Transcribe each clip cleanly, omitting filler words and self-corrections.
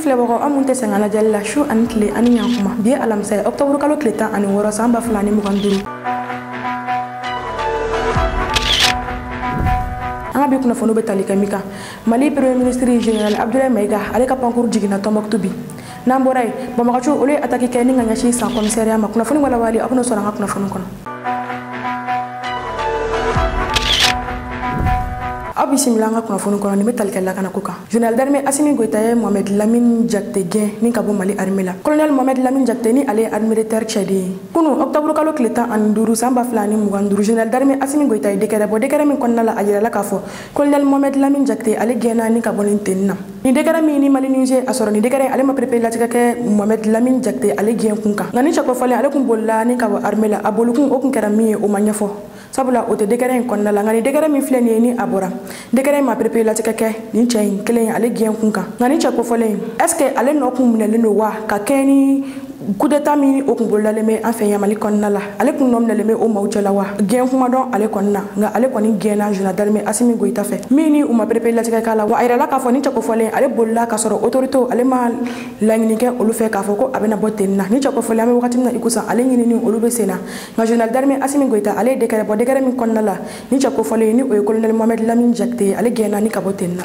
filɛbagaw an mun tɛ sɛgɛn lajɛli la su ani tile ani ɲankuma bi ye alamisa ye octobre kalo tile 16 san 2025 an ka bi kunnafoniw bɛ tali kɛ min kan Mali premier ministre général Abdoulaye Maïga ale ka pancours jiginna Tombouctou bi n'an bɔra yen Bamagaciw olu ye attaque kɛ ni ka ɲɛsin san commissariat ma kunnafoni walawali aw bɛna sɔrɔ an ka kunnafoni kɔnɔ. Aw bisimila an ka kunnafoni kɔnɔ nin bɛ tali kɛ lakana ko kan. Général d'armée Assimi Goïta ye Mohamed Lamine Jakite gɛn ni ka bɔ Mali armée la. Colonel Mohamed Lamine Jakite ni ale ye armée de terre tchadien ye. Kunu octobre kalo tile 15 san 2025 Général d'armée Assimi Goïta ye décret bɔ décret min kɔnɔna la a yirala k'a fɔ Colonel Mohamed Lamine Jakite ale gɛnna ni ka bɔ nin ten na. Ni décret min ni Mali News a sɔrɔ ni décret ale ma prépare latigɛ kɛ Mohamed Lamine Jakite ale gɛn kun kan. Nka ni cɛ kɔfɔlen ale kun bolila ni ka bɔ armée la a bolokun o kun kɛra min ye o ma ɲɛfɔ. Sabula o tɛ décret in kɔnɔna la nka ni décret min filɛ nin ye ni a bɔra décret ma prépare latigɛ kɛ nin cɛ in kelen ale gɛn kun kan nka ni cɛ kɔfɔlen est ce que ale nɔ kun minɛlen don wa ka kɛ ni coup d'état min o kun bololalen bɛ an fɛ yan Mali kɔnɔna la ale kun nɔ minɛlen bɛ o maaw cɛla wa gɛn kuma dɔn ale kɔnɔna nka ale kɔni gɛnna général d'armée Assimi Goïta fɛ min ni u ma prépare latigɛ k'a la wa a yirala k'a fɔ ni cɛ kɔfɔlen ale bolila k'a sɔrɔ autorité ale ma laɲini kɛ olu fɛ k'a fɔ ko a bɛna bɔ ten na ni cɛ kɔfɔlen an bɛ wagati min na i ko sisan ale ɲinini olu bɛ sen na nka général d'armée Assimi Goïta ale ye décret bɔ décret min kɔnɔna la ni cɛ kɔfɔlen ni o ye colonel Mohamed Lamine Jakite ale gɛnna ni ka bɔ ten na.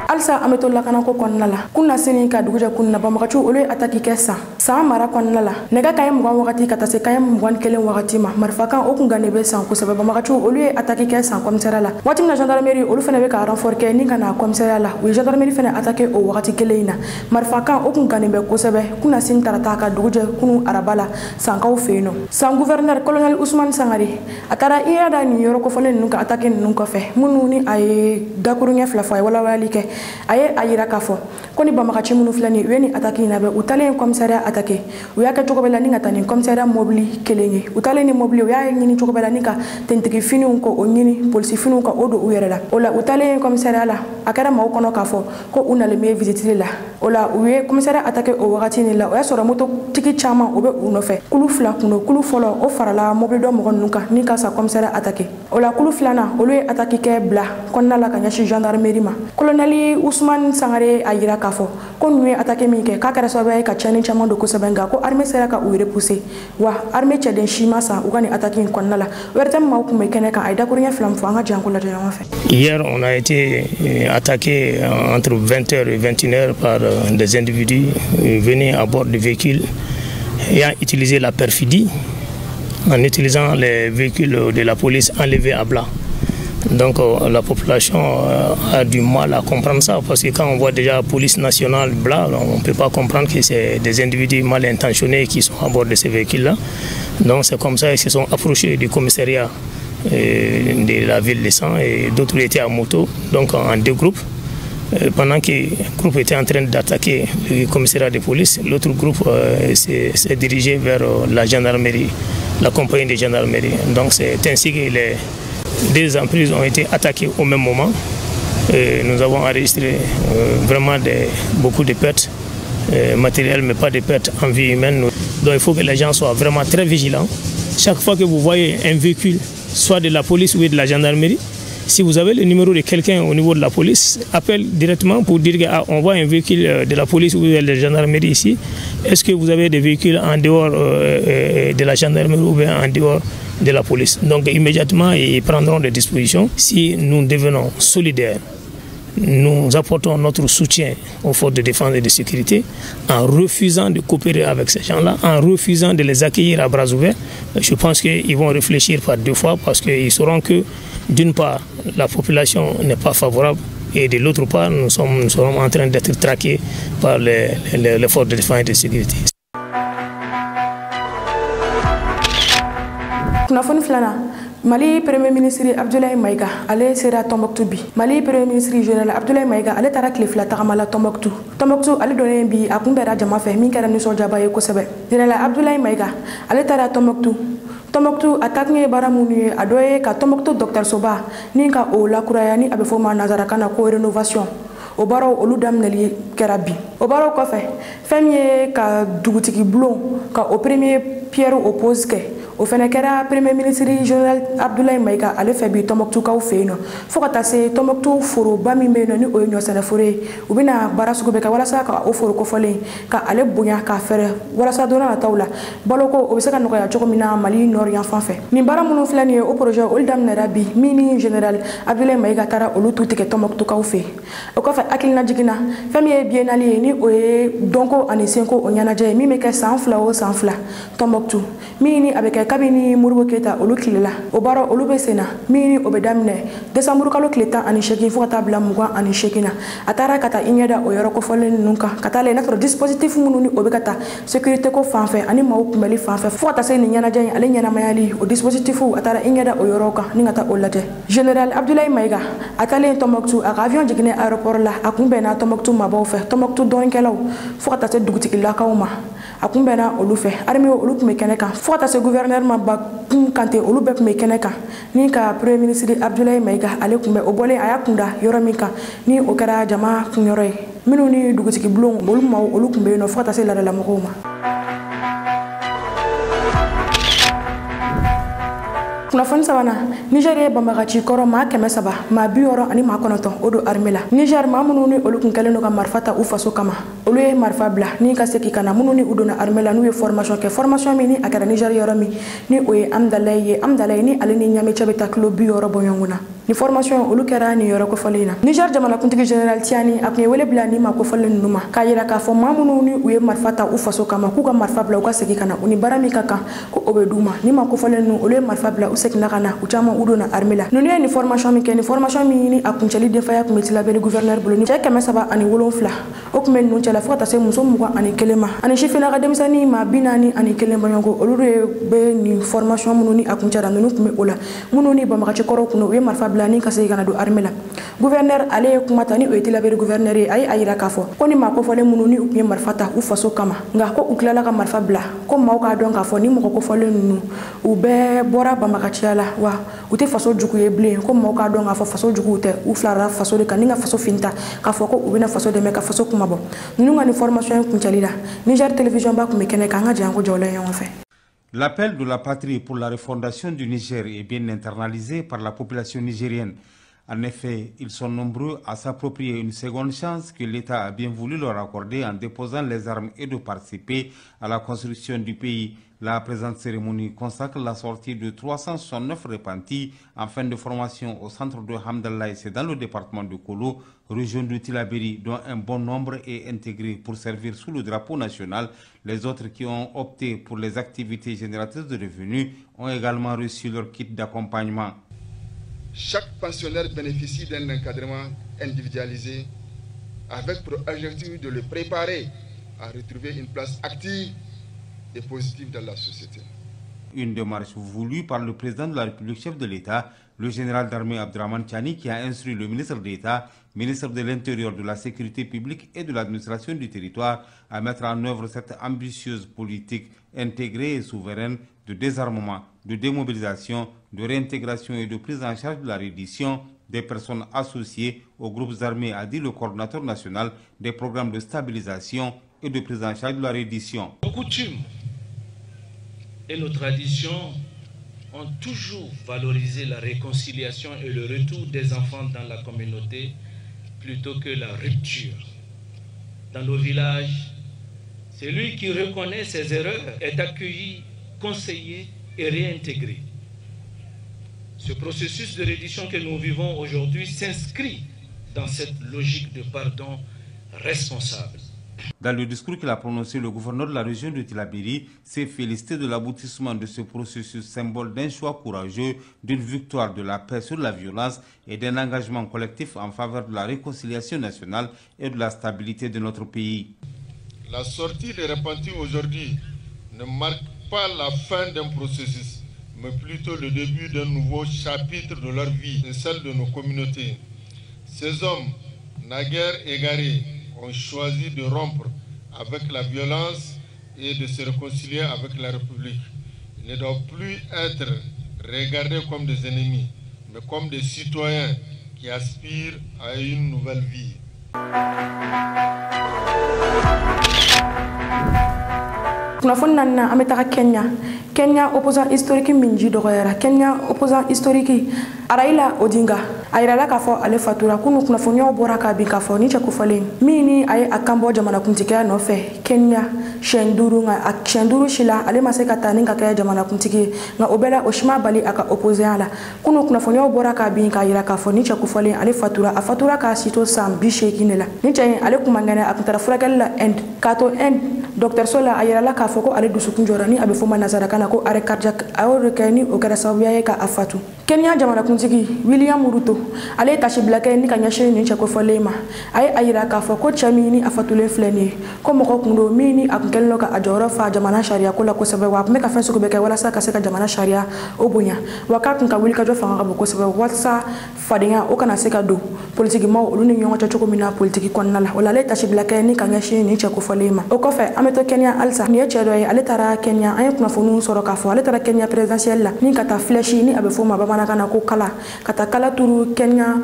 Alsa an bɛ to lakanako kɔnɔna la kunna sini ka dugujɛ kunna Bamagaciw olu ye attaque kɛ san mara kɔnɔna la nɛgɛ kaɲɛ 20 wagati ka taa se kaɲɛ 21 wagati ma marifakan o kun gannen bɛ san kosɛbɛ Bamagaciw olu ye attaque kɛ san commissariat la waati min na gendarmerie olu fana bɛ ka renfort kɛ ni ka na commissariat la u ye gendarmerie fana attaque o wagati kelen in na marifakan o kun gannen bɛ kosɛbɛ kunna sini tarata ka dugujɛ kunu araba la sankaw fɛ yen nɔ san gouverneur colonel Ousmane Sangare a taara IEA da nin yɔrɔ kofɔlen ninnu ka attaque ninnu kɔfɛ minnu ni a ye dakuruɲɛ fila fɔ a ye walawalali kɛ a ye a yira k'a fɔ ko ni Bamagaci minnu filɛ nin u ye nin attaque in labɛn u talen commissariat attaqué u y'a kɛ cogo bɛɛ la ni ka taa nin commissariat mobili kelen ye u talen ni mobili u y'a ɲini cogo bɛɛ la ni ka tentigi finiw ko o ɲini polisi finiw ka o don u yɛrɛ la o la u talen commissariat la a kɛra maaw kɔnɔ k'a fɔ ko u nalen bɛ visite la o la u ye commissariat attaqué o wagati nin la o y'a sɔrɔ moto tigi caman o bɛ u nɔfɛ kulu fila kun don kulu fɔlɔ o farala mobili dɔ mɔgɔ ninnu kan ni ka sa commissariat attaqué o la kulu filanan olu ye attaque kɛ bila kɔnɔna la ka ɲɛsin gendarmerie ma colonel Ousmane Sangare a yira k'a fɔ ko ninnu ye attaque min kɛ k'a kɛra sababu ye ka tiɲɛni caman don kosɛbɛ nka ko armée sera ka u repousser wa armée cɛden si ma sa u ka nin attaque in kɔnɔna la o yɛrɛ tɛ maaw kun bɛ kɛnɛ kan a ye dakuruɲɛ fila min fɔ an ka jan ko lajɛ ɲɔgɔn fɛ. Hier on a été attaqué entre 20h et 21h par des individus venus à bord de véhicules ayant utilisé la perfidie en utilisant les véhicules de la police enlevés à blanc. Donc la population a du mal à comprendre ça parce que quand on voit déjà la police nationale blanc, on ne peut pas comprendre que c'est des individus mal intentionnés qui sont à bord de ces véhicules-là. Donc c'est comme ça qu'ils se sont approchés du commissariat de la ville de San et d'autres étaient à moto, donc en deux groupes. Pendant que le groupe était en train d'attaquer le commissariat de police, l'autre groupe s'est dirigé vers la gendarmerie, la compagnie de gendarmerie. Donc c'est ainsi que les deux emprises ont été attaquées au même moment. Nous avons enregistré vraiment beaucoup de pertes matérielles, mais pas de pertes en vie humaine. Donc il faut que les gens soient vraiment très vigilants. Chaque fois que vous voyez un véhicule, soit de la police ou de la gendarmerie, si vous avez le numéro de quelqu'un au niveau de la police, appelle directement pour dire qu'on voit un véhicule de la police ou de la gendarmerie ici. Est-ce que vous avez des véhicules en dehors de la gendarmerie ou bien en dehors de la police? Donc immédiatement, ils prendront des dispositions. Si nous devenons solidaires, nous apportons notre soutien aux forces de défense et de sécurité en refusant de coopérer avec ces gens-là, en refusant de les accueillir à bras ouverts. Je pense qu'ils vont réfléchir par deux fois parce qu'ils sauront que d'une part, la population n'est pas favorable et de l'autre part, nous serons en train d'être traqués par les forces de défense et de sécurité. Mali premier ministre Abdoulaye Maïga ale sera Tombouctou bi Mali premier ministre général Abdoulaye Maïga ale tara tile fila tagamala Tombouctou ale donnen bi a kun bɛra jama fɛ min kɛra nisɔndiyaba ye kosɛbɛ général Abdoulaye Maïga ale tara Tombouctou a taa kun ye baara minnu ye a dɔ ye ka Tombouctou dɔgɔtɔrɔsoba ni ka o lakuraya ni a bɛ fɔ o ma nanzarakan na ko rénovation o baaraw olu daminɛli kɛra bi o baaraw kɔfɛ fɛn min ye ka dugutigi bulon ka o premier Pierre oppose que au fana kɛra premier ministre général Abdoulaye Maïga ale fɛ bi Tɔnbɔkutukaw fɛ yen nɔ fo ka taa se Tɔnbɔkutu foroba min bɛ yen nɔ ni o ye ɲɔsɛnɛforo ye u bɛna baara sugu bɛɛ kɛ walasa ka o foro kɔfɔlen ka ale bonya k'a fɛrɛ walasa don n'a nataw la baloko o bɛ se ka nɔgɔya cogo min na Mali nord yan fan fɛ nin baara minnu filɛ nin ye o projet olu daminɛra bi min ni général Abdoulaye Maïga taara olu tu tigɛ Tɔnbɔkutukaw fɛ o kɔfɛ hakilina jiginna fɛn min ye biennale ye ni o ye dɔnko ani senko o ɲɛnajɛ ye min bɛ kɛ san 2 o san 2 Tɔnbɔkutu min ni a bɛ kɛ kabini Modibo Keyita olu tilela o baara olu bɛ senna min ni o bɛ daminɛ décembre kalo tile 18 fo ka taa bila 28 na a taara ka taa i ɲɛda o yɔrɔ kofɔlen ninnu kan ka taa lajɛ n'a sɔrɔ dispositif minnu ni o bɛ ka taa sécurité ko fan fɛ ani maaw kunbɛli fan fɛ fo ka taa se nin ɲɛnajɛ in ale ɲɛnamayali o dispositif a taara i ɲɛda o yɔrɔ kan ni ka taa o lajɛ général Abdoulaye Maïga a taalen Tɔnbɔkutu a ka avion jiginnen aéroport la a kun bɛnna Tɔnbɔkutu mabɔw fɛ Tɔnbɔkutu dɔnkɛlaw fo ka taa se dugutigilakaw ma a kun bɛnna olu fɛ armée olu kun bɛ kɛnɛ kan fo ka taa se gouverneur ma Bakum Kante olu bɛɛ kun bɛ kɛnɛ kan ni ka premier ministre Abdoulaye Maïga ale kun bɛ o bɔlen a y'a kunda yɔrɔ min kan ni o kɛra jama kunyɔrɔ ye minnu ni dugutigi bulon olu maaw olu kun bɛ yen nɔ fo ka taa se laadalamɔgɔw ma. Kunnafoni sabanan Niger ye banbagaci kɔrɔ maa 300 maa 60 ani maa 9 o do armée la Niger maa minnu ni olu kun kɛlen do ka marifa ta u faso kama olu ye marifa bila ni ka se k'i kana minnu ni u donna armée la n'u ye formation kɛ formation min ni a kɛra Niger yɔrɔ min ni o ye Amdalaye ni ale ni Ɲame cɛ bɛ taa kilo 60 bɔ ɲɔgɔn na ni formation olu kɛra ni yɔrɔ kofɔlen na Niger jamanakuntigi général Tiani a kun ye wele bila ni maa kofɔlen ninnu ma k'a yira k'a fɔ maa minnu ni u ye marifa ta u faso kama k'u ka marifa bila u ka segin kana u ni baara min ka kan ko o bɛ d'u ma ni maa kofɔlen ninnu olu ye marifa bila u seginna ka na u caman u donna armée la ninnu ye ni formation min kɛ ni formation min ni a kuncɛli denfaya kun bɛ tilabɛn gouverneur bolo ni cɛ 307 o kun bɛ ninnu cɛla fo ka taa se muso 21 ma ani sifinnaka denmisɛnnin maa 41 bɔɲɔgɔnko olu de bɛ ni formation minnu ni a kuncɛra ninnu kun bɛ o la minnu ni banbagacikɔrɔw kun u ye marifa bila ni ka segin ka na don armée la gouverneur ale ye kuma ta ni o ye tilabɛn gouverneur ye a ye a yira k'a fɔ ko ni maa kofɔlen minnu ni u kun ye marifa ta u faso kama nka ko u tilala ka marifa bila ko maaw k'a dɔn k'a fɔ ni mɔgɔ kofɔlen ninnu u bɛɛ bɔra banbagaciya la wa u tɛ faso jugu ye bilen ko maaw k'a dɔn k'a fɔ faso juguw tɛ u filara faso de kan ni ka faso finta k'a fɔ ko u bɛna faso dɛmɛ ka faso kuma bɔ ninnu ka ni formation ye kuncɛli la Niger télévision ba kun bɛ kɛnɛ kan an ka jɛ an ko jɔlen ɲɔgɔn fɛ. L'appel de la patrie pour la refondation du Niger est bien internalisé par la population nigérienne. En effet, ils sont nombreux à s'approprier une seconde chance que l'État a bien voulu leur accorder en déposant les armes et de participer à la construction du pays. La présente cérémonie consacre la sortie de 369 repentis en fin de formation au centre de Hamdallah, c'est dans le département de Kolo, région de Tillabéri, dont un bon nombre est intégré pour servir sous le drapeau national. Les autres qui ont opté pour les activités génératrices de revenus ont également reçu leur kit d'accompagnement. Chaque pensionnaire bénéficie d'un encadrement individualisé avec pour objectif de le préparer à retrouver une place active et positive dans la société. Une démarche voulue par le président de la République, chef de l'État, le général d'armée Abdourahmane Tiani, qui a instruit le ministre d'État, ministre de l'Intérieur, de la Sécurité publique et de l'administration du territoire à mettre en œuvre cette ambitieuse politique intégrée et souveraine de désarmement, de démobilisation, de réintégration et de prise en charge de la reddition des personnes associées aux groupes armés, a dit le coordinateur national des programmes de stabilisation et de prise en charge de la reddition. Nos coutumes et nos traditions ont toujours valorisé la réconciliation et le retour des enfants dans la communauté plutôt que la rupture. Dans nos villages, celui qui reconnaît ses erreurs est accueilli, conseillé et réintégré. Ce processus de reddition que nous vivons aujourd'hui s'inscrit dans cette logique de pardon responsable. Dans le discours qu'il a prononcé, le gouverneur de la région de Tillabéri s'est félicité de l'aboutissement de ce processus, symbole d'un choix courageux, d'une victoire de la paix sur la violence et d'un engagement collectif en faveur de la réconciliation nationale et de la stabilité de notre pays. La sortie des repentis aujourd'hui ne marque pas la fin d'un processus, mais plutôt le début d'un nouveau chapitre de leur vie et celle de nos communautés. Ces hommes, naguère égarés, ont choisi de rompre avec la violence et de se réconcilier avec la République. Ils ne doivent plus être regardés comme des ennemis, mais comme des citoyens qui aspirent à une nouvelle vie. kunnafoni naaninan an bɛ taga Kenya opposant historique min ji dɔgɔyara Kenya opposant historique Raila Odinga a yirala k'a fɔ ale fatura kunu kunnafoniyaw bɔra k'a bin k'a fɔ ni cɛ kofɔlen min ni a ye a kan bɔ jamanakuntigiya nɔfɛ Kenya siɲɛ 5 nka a siɲɛ 5 si la ale ma se ka taa ni ka kɛ jamanakuntigi ye nka o bɛɛ la o si ma bali a ka opposant la kunu kunnafoniyaw bɔra k'a bin k'a yira k'a fɔ ni cɛ kofɔlen ale fatura a fatura k'a si to san 80 de la ni cɛ in ale kun man kɛnɛ a kun taara furakɛli la Inde k'a to Inde dɔgɔtɔrɔso la a yirala k'a fɔ ko ale dusukun jɔra ni a bɛ fɔ ma nazarakan na ko arrêt cardiaque a y'o de kɛ ni o kɛra sababuya ye k'a fatu Kenya jamanakuntigi William Ruto ale ye tasi bila kɛ ni ka ɲɛsin nin cɛ kofɔlen ma a ye a yira k'a fɔ ko cɛ min ni a fatulen filɛ nin ye ko mɔgɔ kun don min ni a kun kɛlen don ka a jɔyɔrɔ fa jamana sariya ko la kosɛbɛ wa a kun bɛ ka fɛn sugu bɛɛ kɛ walasa ka se ka jamana sariya o bonya wa k'a kun ka wuli ka jɔ fanga ka bon kosɛbɛ walasa fadenya o kana se ka don politikimaw olu ni ɲɔgɔn cɛ cogo min na politiki kɔnɔna la o la ale ye tasi bila kɛ ni ka ɲɛsin nin cɛ kofɔlen ma o kɔfɛ an bɛ to Kenya halisa nin ye cɛ dɔ ye ale taara Kenya an ye kunnafoniw sɔrɔ k'a fɔ ale taara Kenya présidentielle la ni ka taa flèche ni a bɛ fɔ ma bamanankan na ko kala ka taa kala turu Kenya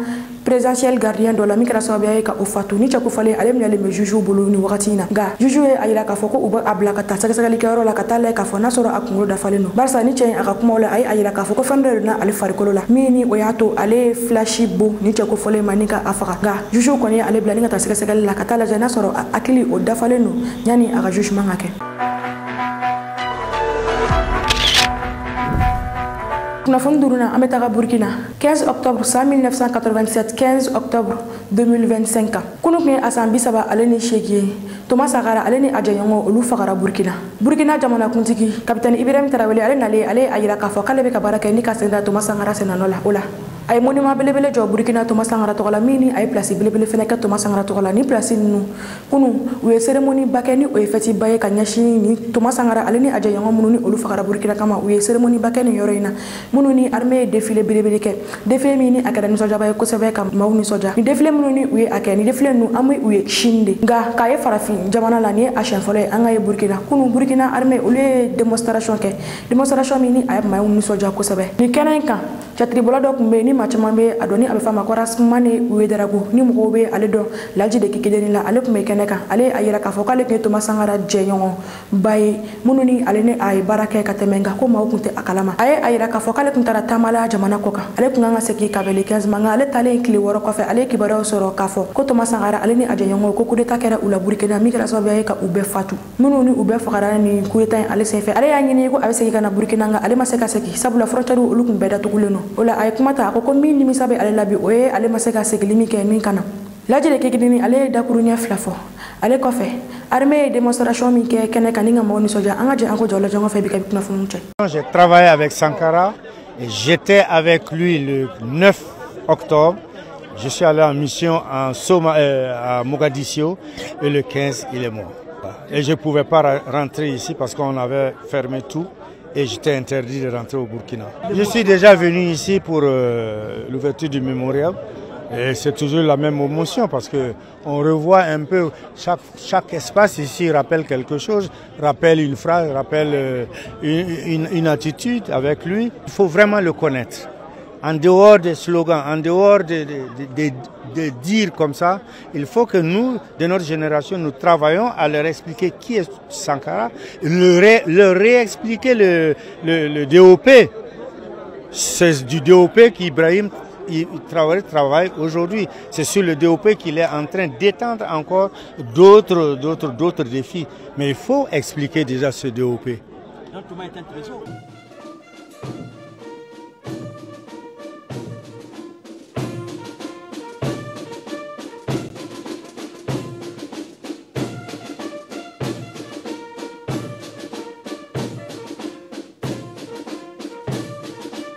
présidentiel gardien dɔ la min kɛra sababuya ye ka o fatu ni cɛ kofɔlen ale minɛlen bɛ juge bolo ni wagati in na nka juge ye a yira k'a fɔ ko u bɛ a bila ka taa sɛgɛsɛgɛlikɛyɔrɔ la ka taa lajɛ k'a fɔ n'a sɔrɔ a kunkolo dafalen don barisa ni cɛ in a ka kumaw la a ye a yira k'a fɔ ko fɛn dɔ de donna ale farikolo la min ni o y'a to ale ye flash bon ni cɛ kofɔlen ma ni ka a faga nka juge kɔni ye ale bila ni ka taa sɛgɛsɛgɛli la ka taa lajɛ n'a sɔrɔ a hakili o dafalen don yanni a ka jugement ka kɛ. Kunnafoni duruna an bɛ taga Burkina 15 octobre 1987 15 octobre 2025 kunu kun ye a san 30 ale ni 8 ye Thomas Sankara ale ni a jɛɲɔgɔnw olu fagara Burkina jamanakuntigi capitaine Ibrahim Traoré ale nalen ale a yira k'a fɔ k'ale bɛ ka baara kɛ ni ka sen da Thomas Sankara senanɔ la o la a ye monument belebele jɔ Burkina Thomas Sankara tɔgɔ la min ni a ye place belebele fɛnɛ kɛ Thomas Sankara tɔgɔ la ni place ninnu kunu u ye cérémonie ba kɛ ni o ye fête ba ye ka ɲɛsin ni Thomas Sankara ale ni a jɛɲɔgɔn minnu ni olu fagara Burkina kama u ye cérémonie ba kɛ nin yɔrɔ in na minnu ni armée ye défilé belebele kɛ défilé min ni a kɛra nisɔndiyaba ye kosɛbɛ ka maaw nisɔndiya ni défilé minnu ni u ye a kɛ ni défilé ninnu an bɛ u ye Chine de nka k'a ye farafin jamana la ni ye a siɲɛ fɔlɔ ye an ka ye Burkina kunu Burkina armée olu ye démonstration kɛ démonstration min ni a ye maaw nisɔndiya kosɛbɛ nin kɛnɛ in kan cɛtiribɔla dɔ tun bɛ yen ni maa caman bɛ a dɔn ni a bɛ f'a ma ko Rasmane Ouédraogo ni mɔgɔw bɛ ale dɔn Laji de Kikideni la ale tun bɛ kɛnɛ kan ale a yira k'a fɔ k'ale tun ye Thomas Sankara jɛɲɔgɔn ba ye minnu ni ale ni a ye baara kɛ ka tɛmɛ nka ko maaw tun tɛ a kalama a ye a yira k'a fɔ k'ale tun taara taamala jamana kɔ kan ale tun kan ka segin kabele 15 ma nka ale taalen tile 6 kɔfɛ ale ye kibaruyaw sɔrɔ k'a fɔ ko Thomas Sankara ale ni a jɛɲɔgɔnw ko coup d'état kɛra u la Burkina min kɛra sababu ye ka u bɛɛ fatu minnu ni u bɛɛ fagara ni coup d'état in ale senfɛ ale y'a ɲini ko a bɛ segin ka na Burkina nka ale ma se ka segin sabula frontière olu tun bɛɛ datugulen don o la a ye kuma ta a ko min nimisa bɛ ale la bi o ye ale ma se ka segili min kɛ min kana Laji de Kikideni ale ye dakuru ɲɛ 2 fɔ ale kɔfɛ armée ye démonstration min kɛ kɛnɛ kan ni ka maaw nisɔndiya an ka jɛ an ko jɔ la ɲɔgɔn fɛ bi ka kunnafoniw cɛ. J'ai travaillé avec Sankara et j'étais avec lui le 9 octobre. Je suis allé en mission à Mogadiscio et le 15 il est mort. Et je ne pouvais pas rentrer ici parce qu'on avait fermé tout. Et j'étais interdit de rentrer au Burkina. Je suis déjà venu ici pour l'ouverture du mémorial. Et c'est toujours la même émotion parce qu'on revoit un peu chaque espace ici rappelle quelque chose, rappelle une phrase, rappelle une attitude avec lui. Il faut vraiment le connaître. En dehors des slogans, en dehors de dire comme ça, il faut que nous, de notre génération, nous travaillons à leur expliquer qui est Sankara, leur réexpliquer le DOP. C'est du DOP qu'Ibrahim Traoré travaille aujourd'hui. C'est sur le DOP qu'il est en train d'étendre encore d'autres défis. Mais il faut expliquer déjà ce DOP.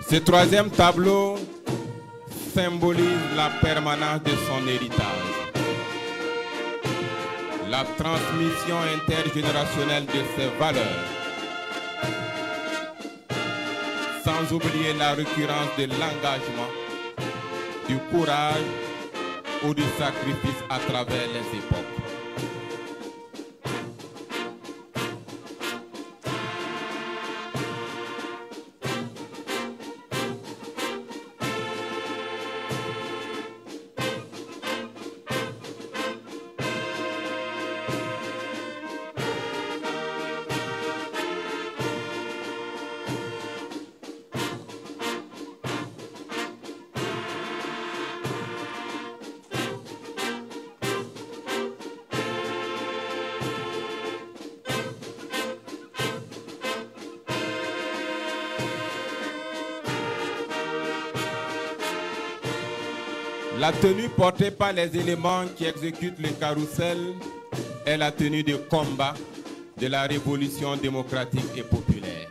Ce troisième tableau symbolise la permanence de son héritage, la transmission intergénérationnelle de ses valeurs, sans oublier la récurrence de l'engagement, du courage ou du sacrifice à travers les époques. La tenue portée par les éléments qui exécutent le carrousel est la tenue de combat de la révolution démocratique et populaire.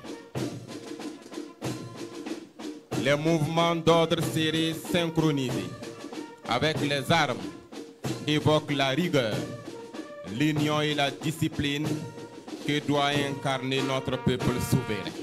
Les mouvements d'ordre serré synchronisés avec les armes évoquent la rigueur, l'union et la discipline que doit incarner notre peuple souverain.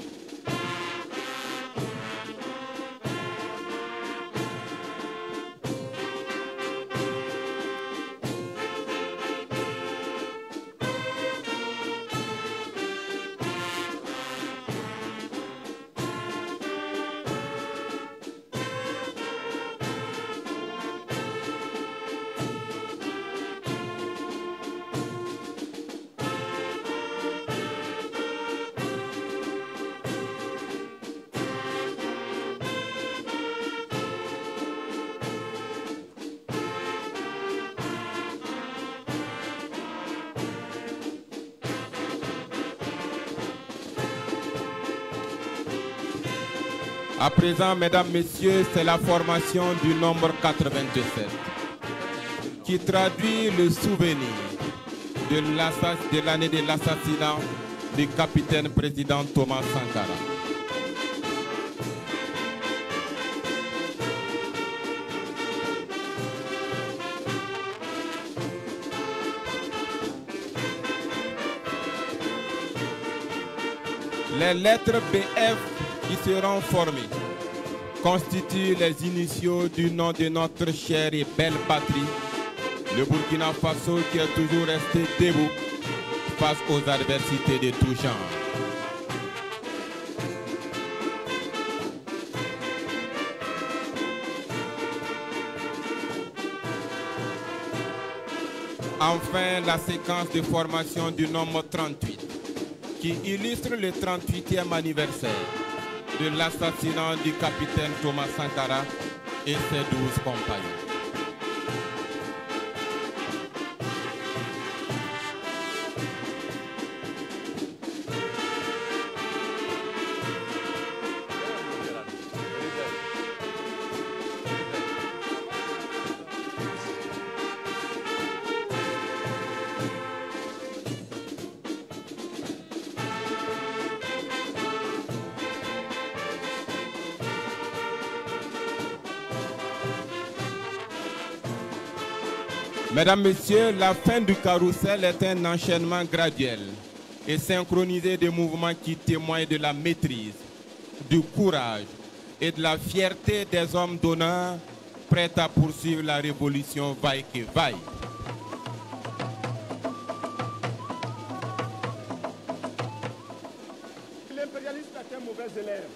À présent, mesdames, messieurs, c'est la formation du nombre 97 qui traduit le souvenir de l'année de l'assassinat du capitaine président Thomas Sankara. Les lettres BF qui seront formées constituent les initiaux du nom de notre chère et belle patrie, le Burkina Faso qui est toujours resté debout face aux adversités de tout genre. Enfin, la séquence de formation du nombre 38 qui illustre le 38e anniversaire de l'assassinat du capitaine Thomas Sankara et ses 12 compagnons. Mesdames, Messieurs, la fin du carrousel est un enchaînement graduel et synchronisé de mouvements qui témoignent de la maîtrise, du courage et de la fierté des hommes d'honneur prêts à poursuivre la révolution vaille que vaille. L'impérialiste est un mauvais élève.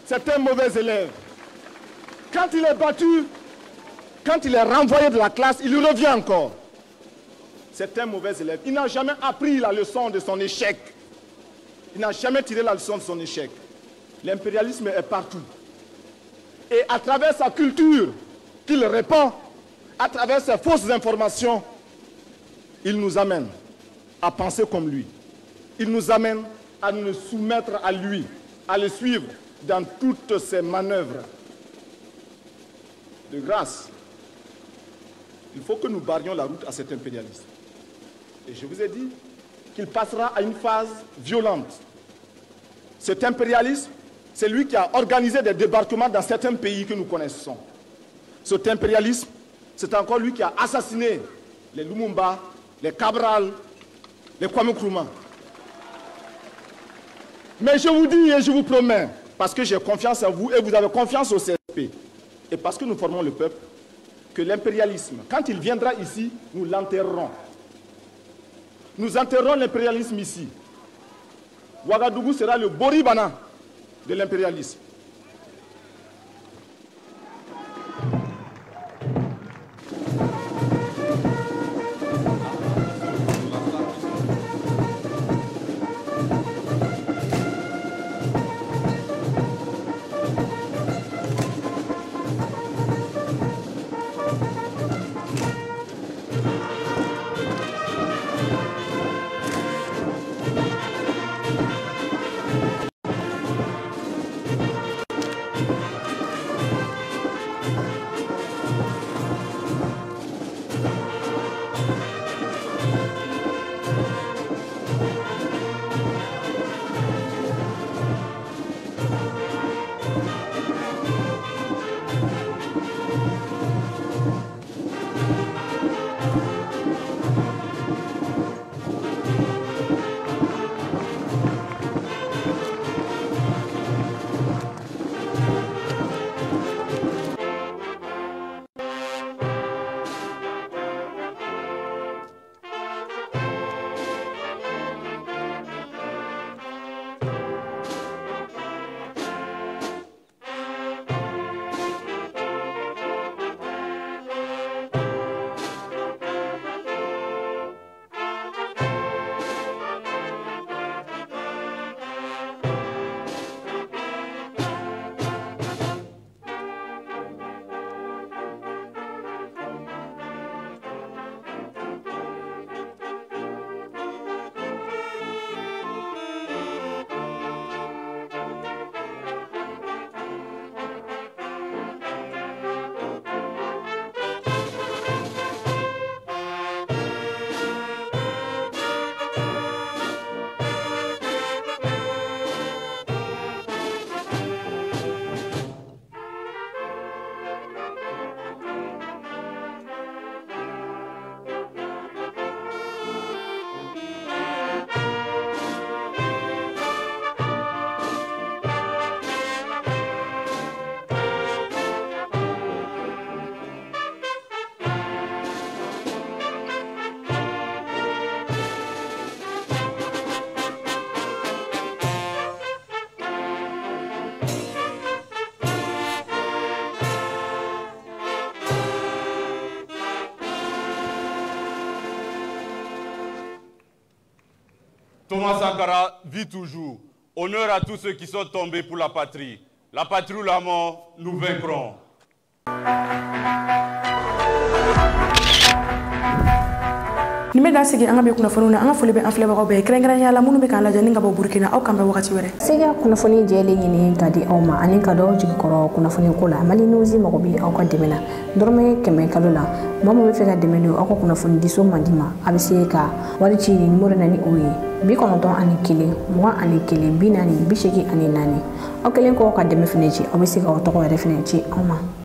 C'est un mauvais élève. Quand il est battu, quand il est renvoyé de la classe, il revient encore. C'est un mauvais élève. Il n'a jamais appris la leçon de son échec. Il n'a jamais tiré la leçon de son échec. L'impérialisme est partout. Et à travers sa culture qu'il répand, à travers ses fausses informations, il nous amène à penser comme lui. Il nous amène à nous soumettre à lui, à le suivre dans toutes ses manœuvres. De grâce, il faut que nous barrions la route à cet impérialisme. Et je vous ai dit qu'il passera à une phase violente. Cet impérialisme, c'est lui qui a organisé des débarquements dans certains pays que nous connaissons. Cet impérialisme, c'est encore lui qui a assassiné les Lumumba, les Cabral, les Kwame Nkrumah. Mais je vous dis et je vous promets, parce que j'ai confiance en vous et vous avez confiance au CSP, et parce que nous formons le peuple, que l'impérialisme, quand il viendra ici, nous l'enterrerons. Nous enterrerons l'impérialisme ici. Ouagadougou sera le Boribana de l'impérialisme. Thomas Sankara vit toujours. Honneur à tous ceux qui sont tombés pour la patrie. La patrie ou la mort, nous vaincrons. ni me da sigi an ka be kunnafoniw na an ka foli bɛ an filɛbagaw bɛɛ kɛrɛnkɛrɛnya la minnu bɛ k'an lajɛ ni ka bɔ burukina aw kan bɛ wagati wɛrɛ sega kunnafoni jɛlen ɲini ka di aw ma ani ka dɔ jigikɔrɔ kunnafoni ko la mali news mago bɛ aw ka dɛmɛ na dɔrɔmɛ 100 kalo la maa min bɛ fɛ ka dɛmɛ don aw ka kunnafoni diso man di ma a bɛ se ka wari ci nimero na ni o ye 91 21 40 84 aw kelen kɔ ka dɛmɛ fɛnɛ ci aw bɛ se ka aw tɔgɔ yɛrɛ fɛnɛ ci aw ma